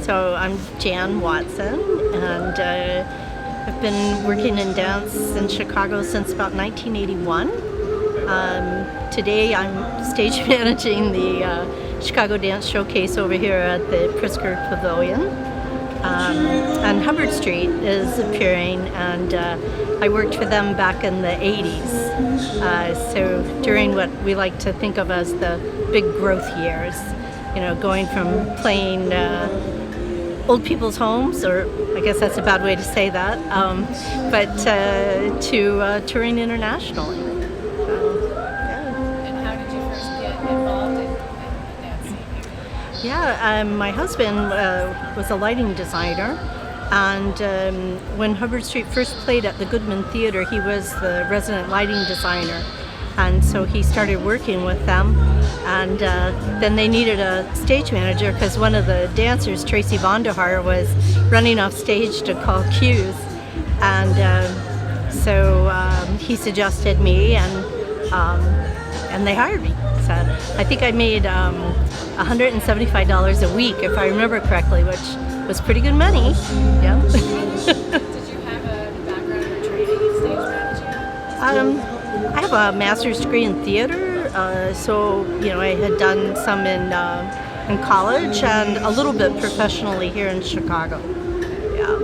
So I'm Jan Watson, and I've been working in dance in Chicago since about 1981. Today I'm stage managing the Chicago Dance Showcase over here at the Pritzker Pavilion. And Hubbard Street is appearing, and I worked for them back in the 80s. So during what we like to think of as the big growth years, you know, going from playing old people's homes, or I guess that's a bad way to say that, but to touring internationally. And how did you first get involved in the dance scene here? Yeah, my husband was a lighting designer, and when Hubbard Street first played at the Goodman Theater, he was the resident lighting designer. And so he started working with them, and then they needed a stage manager because one of the dancers, Tracy Vonderhaar, was running off stage to call cues, and so he suggested me, and they hired me. So I think I made $175 a week, if I remember correctly, which was pretty good money. Yeah. Did you have a background or training in stage managing? I have a master's degree in theater, so you know I had done some in college and a little bit professionally here in Chicago. Yeah.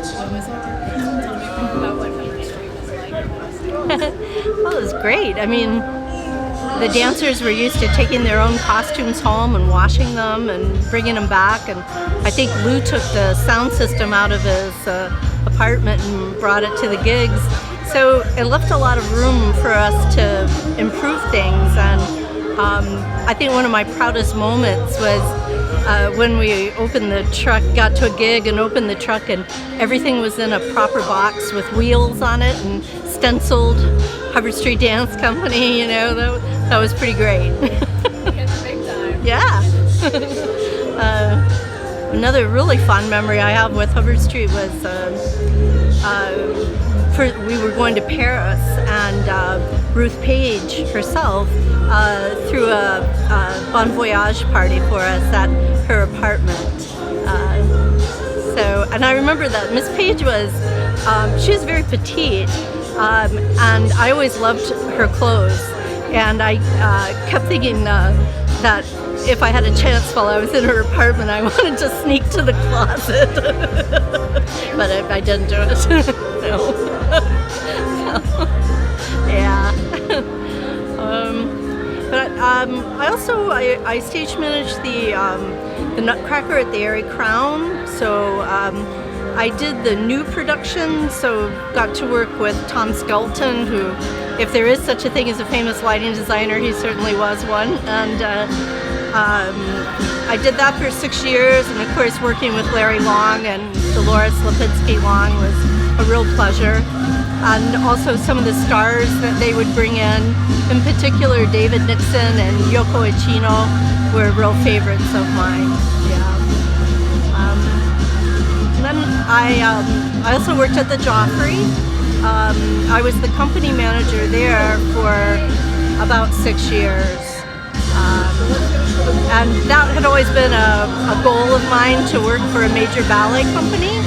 So what was it? Tell me more about what Hubbard Street was like. Well, it was great. I mean, the dancers were used to taking their own costumes home and washing them and bringing them back. And I think Lou took the sound system out of his apartment and brought it to the gigs. So it left a lot of room for us to improve things, and I think one of my proudest moments was when we opened the truck, got to a gig and opened the truck, and everything was in a proper box with wheels on it and stenciled Hubbard Street Dance Company. You know, that was pretty great. It's big time. Yeah. Another really fun memory I have with Hubbard Street was we were going to Paris, and Ruth Page herself threw a Bon Voyage party for us at her apartment. And I remember that Miss Page she was very petite, and I always loved her clothes, and I kept thinking that if I had a chance while I was in her apartment, I wanted to sneak to the closet. But I didn't do it. No. Yeah. But I also I stage managed the Nutcracker at the Airy Crown. So I did the new production. So got to work with Tom Skelton, who, if there is such a thing as a famous lighting designer, he certainly was one. And I did that for 6 years, and of course working with Larry Long and Dolores Lipinski Long was a real pleasure. And also some of the stars that they would bring in particular David Nixon and Yoko Ichino were real favorites of mine. Yeah. And then I also worked at the Joffrey. I was the company manager there for about 6 years. And that had always been a goal of mine, to work for a major ballet company.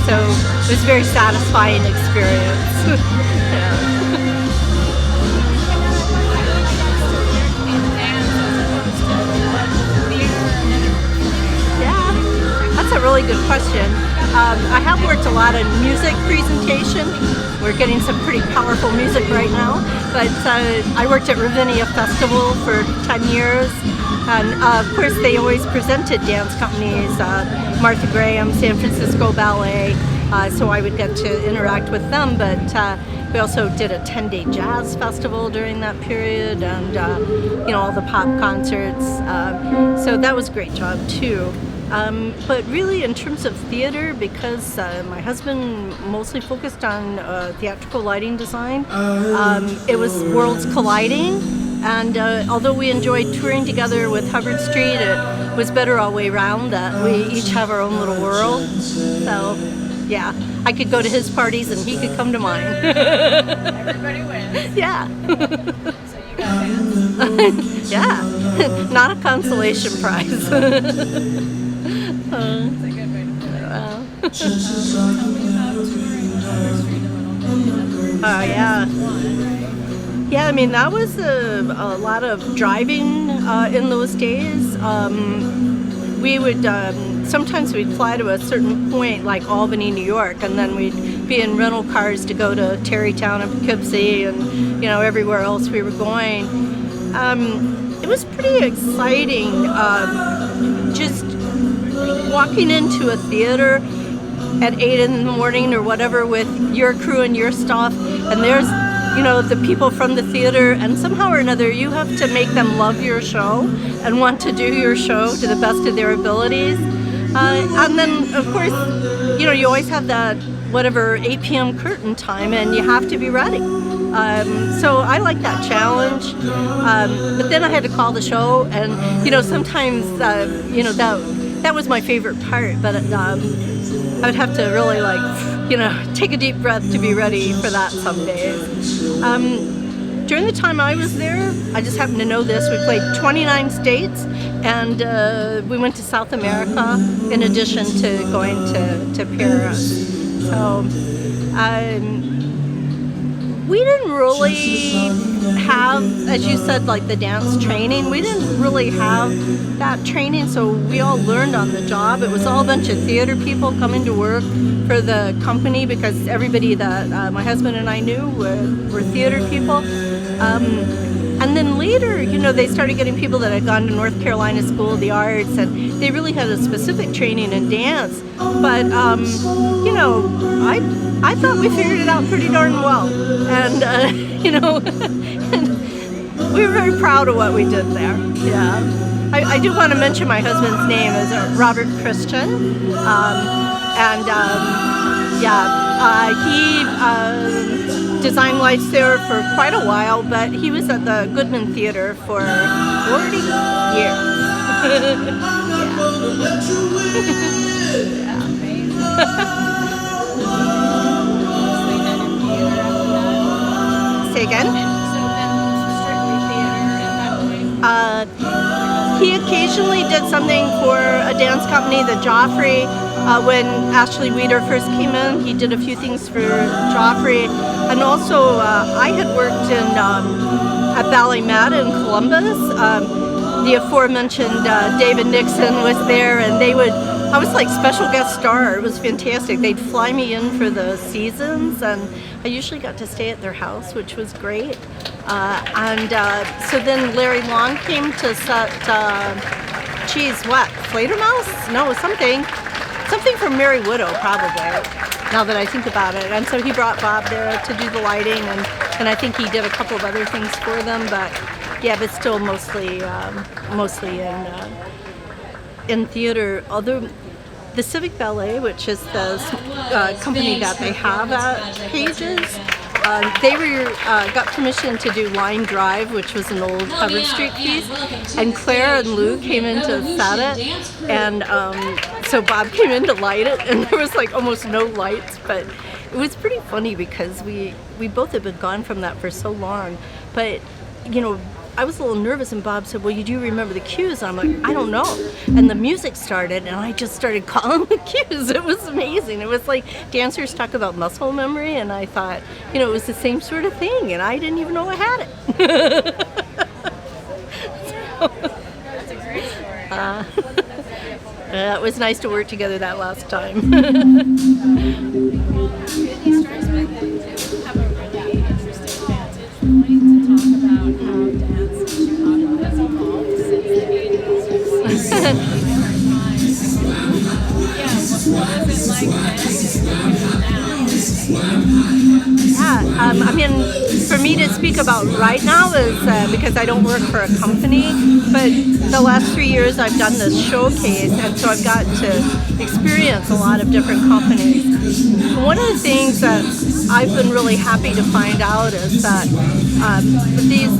So it was a very satisfying experience. Yeah. Yeah, that's a really good question. I have worked a lot in music presentation. We're getting some pretty powerful music right now. But I worked at Ravinia Festival for 10 years. And of course, they always presented dance companies, Martha Graham, San Francisco Ballet. So I would get to interact with them. But we also did a 10-day jazz festival during that period, and you know, all the pop concerts. So that was a great job too. But really, in terms of theater, because my husband mostly focused on theatrical lighting design, it was worlds colliding. And although we enjoyed touring together with Hubbard Street, it was better all the way around that we each have our own little world. So, yeah, I could go to his parties and he could come to mine. Everybody wins. Yeah. So you Yeah, not a consolation prize. That's a good way to put it. Well, Tell me about touring Cutcher Street a little bit. yeah. One, Yeah, I mean, that was a lot of driving in those days. We would, sometimes we'd fly to a certain point, like Albany, New York, and then we'd be in rental cars to go to Tarrytown and Poughkeepsie and, everywhere else we were going. It was pretty exciting, just walking into a theater at 8 in the morning or whatever with your crew and your stuff, and there's the people from the theater, and somehow or another you have to make them love your show and want to do your show to the best of their abilities. And then, of course, you always have that whatever 8 p.m. curtain time, and you have to be ready. So I like that challenge. But then I had to call the show, and sometimes that was my favorite part. But I would have to really take a deep breath to be ready for that some days. During the time I was there, I just happened to know this, we played 29 states, and we went to South America in addition to going to Paris. So we didn't really have, as you said, like the dance training. We didn't really have that training, so we all learned on the job. It was all a bunch of theater people coming to work for the company, because everybody that my husband and I knew were theater people. And then later, they started getting people that had gone to North Carolina School of the Arts, and they really had a specific training in dance. But, I thought we figured it out pretty darn well. And, and we were very proud of what we did there. Yeah. I do want to mention my husband's name is Robert Christian. He designed lights there for quite a while, but he was at the Goodman Theater for 40 years. Say again? So then strictly theater at that point? He occasionally did something for a dance company, the Joffrey. When Ashley Weeder first came in, he did a few things for Joffrey. And also, I had worked at Ballet Mat in Columbus. The aforementioned David Nixon was there, and I was like special guest star. It was fantastic. They'd fly me in for the seasons, and I usually got to stay at their house, which was great. So then Larry Long came to set, Fledermaus? No, something from Mary Widow, probably, now that I think about it. And so he brought Bob there to do the lighting, and I think he did a couple of other things for them, but still mostly in theater. Although the Civic Ballet, which is the company that they have at Pages, they got permission to do Line Drive, which was an old Hubbard Street piece, and Claire and Lou came in to set it, and so Bob came in to light it, and there was like almost no lights, but it was pretty funny because we both had been gone from that for so long. But I was a little nervous, and Bob said, well, you do remember the cues? And I'm like, I don't know. And the music started, and I just started calling the cues. It was amazing. It was like dancers talk about muscle memory, and I thought, it was the same sort of thing, and I didn't even know I had it. That's a great story. It was nice to work together that last time. It strikes me that you have a really interesting vantage point to talk about how dance in Chicago has evolved since the 80s. You've seen many different times. What is it like then Yeah, for me to speak about right now is because I don't work for a company, but the last 3 years I've done this showcase, and so I've got to experience a lot of different companies. One of the things that I've been really happy to find out is that these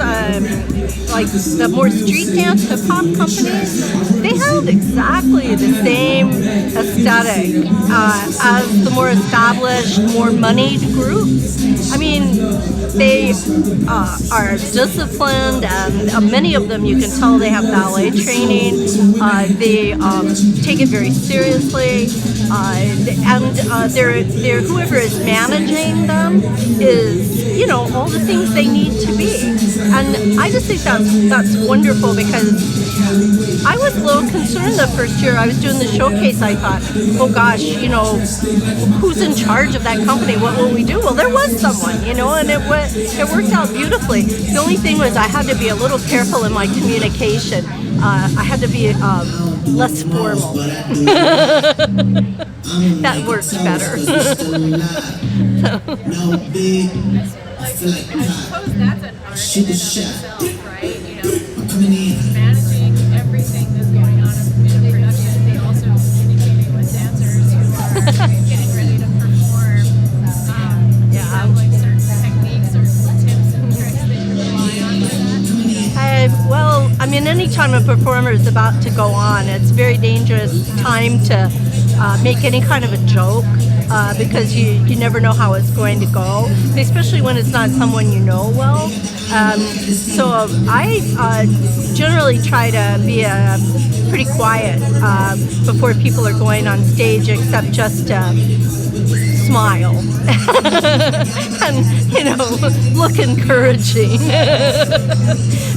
like the more street dance hip hop companies, they have exactly the same aesthetic as the more established, more moneyed groups. I mean, they are disciplined, and many of them you can tell they have ballet training. They take it very seriously, and they're whoever is managing them is, you know, all the things they need to be. And I just think that's wonderful, because I was a little concerned the first year I was doing the showcase. I thought, oh gosh, you know, who's in charge of that company? What will we do? Well, there was someone, you know, and it worked out beautifully. The only thing was I had to be a little careful in my communication. I had to be less formal. That works better. I suppose that's an art in and of itself, right? You know, managing everything that's going on in a production, they also communicating with dancers who are getting ready to perform. Have like certain techniques or tips and tricks that you rely on for that? Well, I mean, anytime a performer is about to go on, it's a very dangerous time to make any kind of a joke. Because you never know how it's going to go, especially when it's not someone you know well. So I generally try to be pretty quiet before people are going on stage, except just smile and, you know, look encouraging.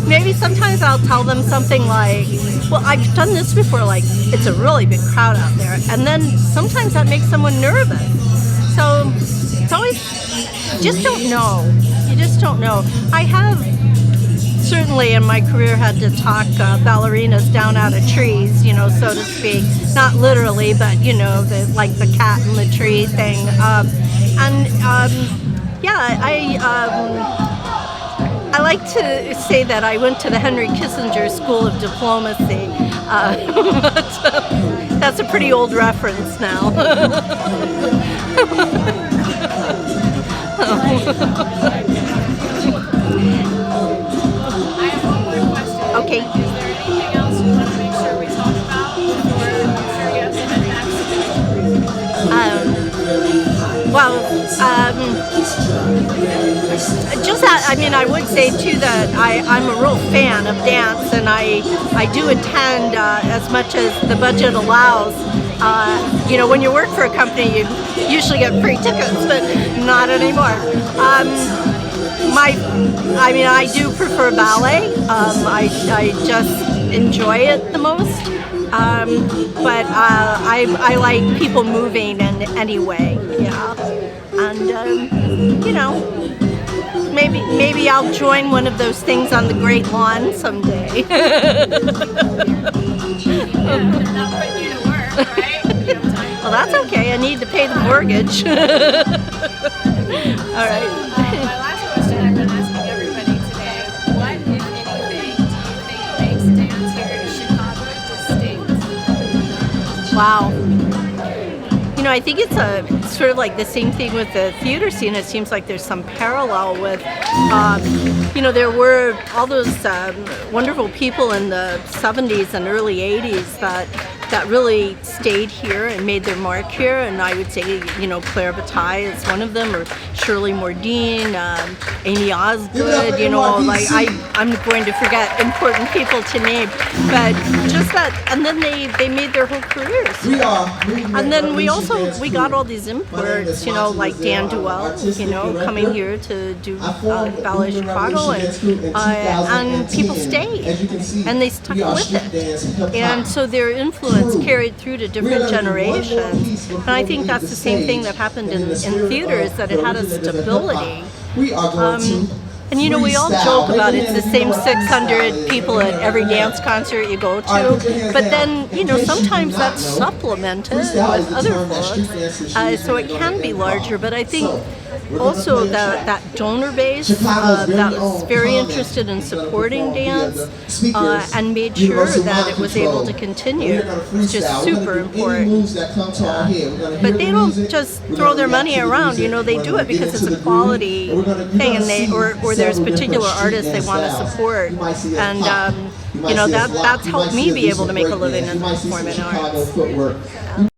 Maybe sometimes I'll tell them something like, well, I've done this before, like, it's a really big crowd out there, and then sometimes that makes someone nervous. So it's always, you just don't know. You just don't know. I have certainly in my career had to talk ballerinas down out of trees, you know, so to speak. Not literally, but, you know, like the cat in the tree thing. I like to say that I went to the Henry Kissinger School of Diplomacy, but that's a pretty old reference now. I have one more question. Okay. Is there anything else you want to make sure we talk about before I'm sure you have to head back just that, I mean, I would say too that I'm a real fan of dance, and I do attend as much as the budget allows. You know, when you work for a company, you usually get free tickets, but not anymore. I do prefer ballet. I just enjoy it the most. But I like people moving in any way, yeah. And you know, maybe I'll join one of those things on the Great Lawn someday. they're not putting you to work, right? You have time. Well, that's okay. I need to pay the mortgage. All right. My last question I've been asking everybody today: what, if anything, do you think makes dance here in Chicago distinct? Wow. You know, I think it's sort of like the same thing with the theater scene. It seems like there's some parallel with, you know, there were all those wonderful people in the 70s and early 80s that really stayed here and made their mark here. And I would say, you know, Claire Bataille is one of them, or Shirley Mordine, Amy Osgood, you know, like I'm going to forget important people to name, but just that, and then they made their whole careers. And then we got all these imports, you know, like Dan Duell, you know, coming here to do Ballet Chicago, and people stayed, and they stuck with it. And so their influence carried through to different generations. And I think that's the same thing that happened in theater, is that it had a stability. And you know, we all joke about it's the same 600 people at every dance concert you go to, but then, you know, sometimes that's supplemented with other folks, so it can be larger. But I think also that donor base that was very interested in supporting dance and made sure that it was able to continue. It's just super important. But they don't just throw their money around. You know, they do it because it's a quality thing, and or there's particular artists they want to support, and you know, that's helped me be able to make a living in the performing arts.